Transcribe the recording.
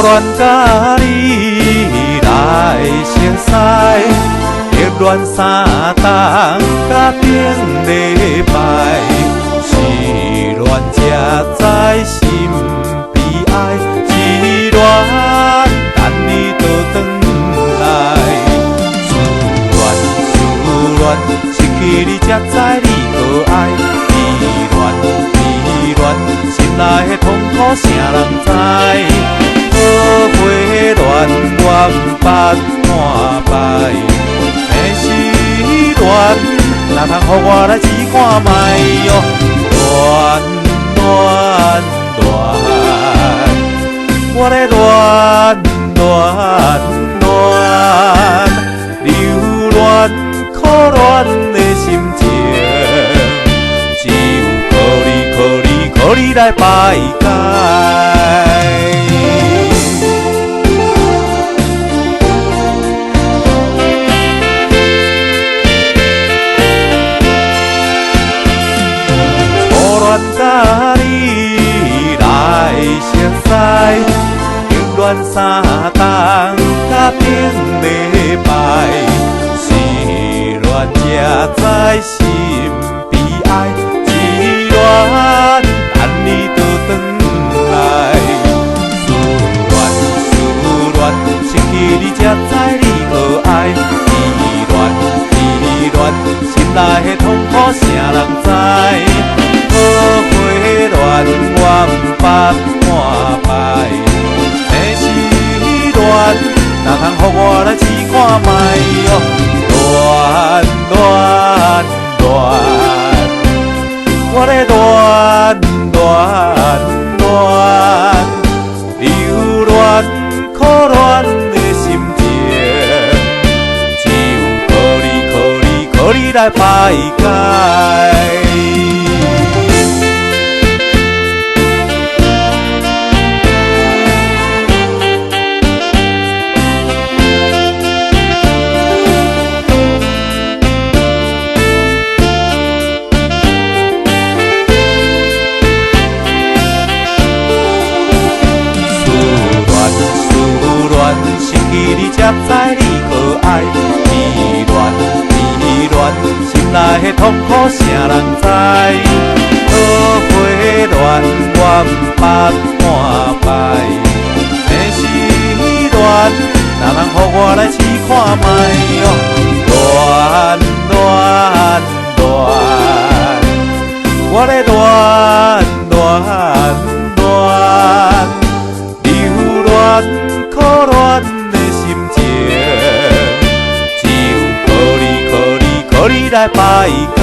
恋甲你来熟悉，热恋三冬甲顶礼拜，失恋才知心悲哀，失恋等你倒转来，思恋失去你才知你可爱，依恋心内的痛苦谁人知？好花恋缘八半败，的失恋哪通予我来试看卖哟？我的留恋可恋的心情，只有靠你来排解。甲你来熟悉，热恋三冬甲顶礼拜，失恋才知心悲哀，失恋等你倒转来，思恋失去你才知你可爱，依恋心内的痛苦谁人知？好花恋缘八半败，的失恋哪通予我来试看卖哟？我的留恋可恋的心情，只有靠你来排解。失去你才知你可爱，依恋心内的痛苦谁人知？好花恋缘八半败，的失恋哪通予我来试看卖哟？我的留恋可恋的心情，只有靠你来排解。